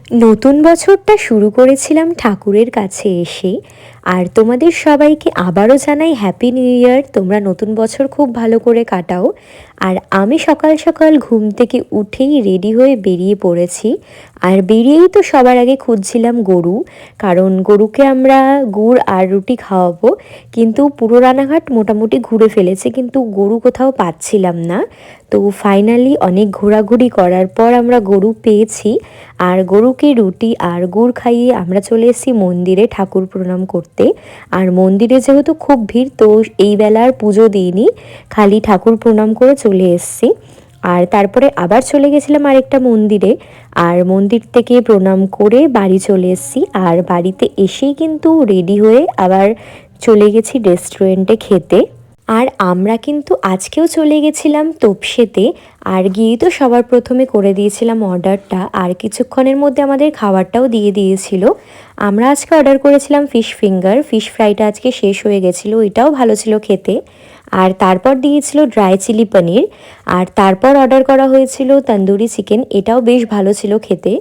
নতুন বছরটা শুরু করেছিলাম ঠাকুরের কাছে এসে। আর তোমাদের সবাইকে আবারও জানাই হ্যাপি নিউ ইয়ার। তোমরা নতুন বছর খুব ভালো করে কাটাও। আর আমি সকাল সকাল ঘুম থেকে উঠেই রেডি হয়ে বেরিয়ে পড়েছি। আর বেরিয়েই তো সবার আগে খুঁজছিলাম গরু, কারণ গরুকে আমরা গুড় আর রুটি খাওয়াবো। কিন্তু পুরো রানাঘাট মোটামুটি ঘুরে ফেলেছে, কিন্তু গরু কোথাও পাচ্ছিলাম না। তো ফাইনালি অনেক ঘোরাঘুরি করার পর আমরা গরু পেয়েছি। আর গরুকে রুটি আর গুড় খাইয়ে আমরা চলে এসেছি মন্দিরে ঠাকুর প্রণাম করতে। আর মন্দিরে যেহেতু খুব ভিড়, তো এই বেলা আর পুজো দিইনি, খালি ঠাকুর প্রণাম করে চলে এসেছি। আর তারপরে আবার চলে গেছিলাম আরেকটা মন্দিরে, আর মন্দির থেকে প্রণাম করে বাড়ি চলে এসেছি। আর বাড়িতে এসেই কিন্তু রেডি হয়ে আবার চলে গেছি রেস্টুরেন্টে খেতে। আর আমরা কিন্তু আজকেও চলে গেছিলাম তোপসেতে। আর গিয়েই তো সবার প্রথমে করে দিয়েছিলাম অর্ডারটা, আর কিছুক্ষণের মধ্যে আমাদের খাবারটাও দিয়ে দিয়েছিল। আমরা আজকে অর্ডার করেছিলাম ফিশ ফিঙ্গার, ফিশ ফ্রাইটা আজকে শেষ হয়ে গেছিলো, এটাও ভালো ছিল খেতে। আর তারপর দিয়েছিল ড্রাই চিলি পনির। আর তারপর অর্ডার করা হয়েছিল তন্দুরি চিকেন, এটাও বেশ ভালো ছিল খেতে।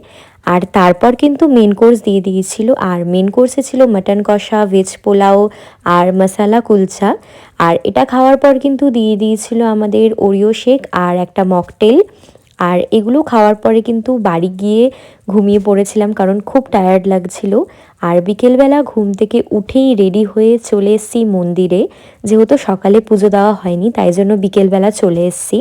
আর তারপর কিন্তু মেন কোর্স দিয়ে দিয়েছিল, আর মেন কোর্সে ছিল মাটন কষা, ভেজ পোলাও আর মশালা কুলচা। আর এটা খাওয়ার পর কিন্তু দিয়ে দিয়েছিল আমাদের ওরিও শেক আর একটা মকটেল। আর এগুলো খাওয়ার পরে কিন্তু বাড়ি গিয়ে ঘুমিয়ে পড়েছিলাম, কারণ খুব টায়ার্ড লাগছিল। আর বিকেলবেলা ঘুম থেকে উঠেই রেডি হয়ে চলে এসেছি মন্দিরে, যেহেতু সকালে পুজো দেওয়া হয়নি তাই জন্য বিকেলবেলা চলে এসেছি।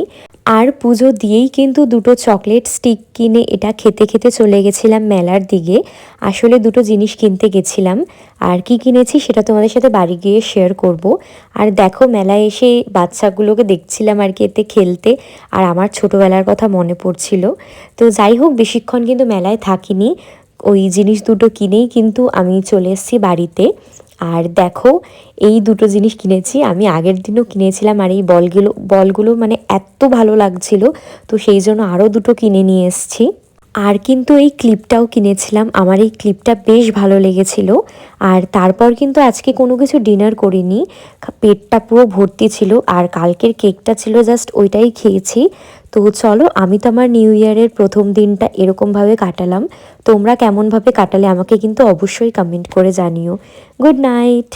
আর পুজো দিয়েই কিন্তু দুটো চকলেট স্টিক কিনে এটা খেতে খেতে চলে গেছিলাম মেলার দিকে। আসলে দুটো জিনিস কিনতে গেছিলাম, আর কি কিনেছি সেটা তোমাদের সাথে বাড়ি গিয়ে শেয়ার করব। আর দেখো, মেলায় এসে বাচ্চাগুলোকে দেখছিলাম আর কি এতে খেলতে, আর আমার ছোটোবেলার কথা মনে পড়ছিল। তো যাই হোক, বেশিক্ষণ কিন্তু মেলায় থাকিনি, ওই জিনিস দুটো কিনেই কিন্তু আমি চলে এসেছি বাড়িতে। আর দেখো, এই দুটো জিনিস কিনেছি, আমি আগের দিনও কিনেছিলাম। আর এই বলগুলো মানে এত ভালো লাগছিল, তো সেই জন্য আরও দুটো কিনে নিয়ে এসেছি। আর কিন্তু এই ক্লিপটাও কিনেছিলাম, আমার এই ক্লিপটা বেশ ভালো লেগেছিল। আর তারপর কিন্তু আজকে কোনো কিছু ডিনার করিনি, পেটটা পুরো ভর্তি ছিল। আর কালকের কেকটা ছিল জাস্ট ওইটাই খেয়েছি। তো চলো, আমি তো আমার নিউ ইয়ারের প্রথম দিনটা এরকমভাবে কাটালাম। তোমরা কেমনভাবে কাটালে আমাকে কিন্তু অবশ্যই কমেন্ট করে জানিও। Good night.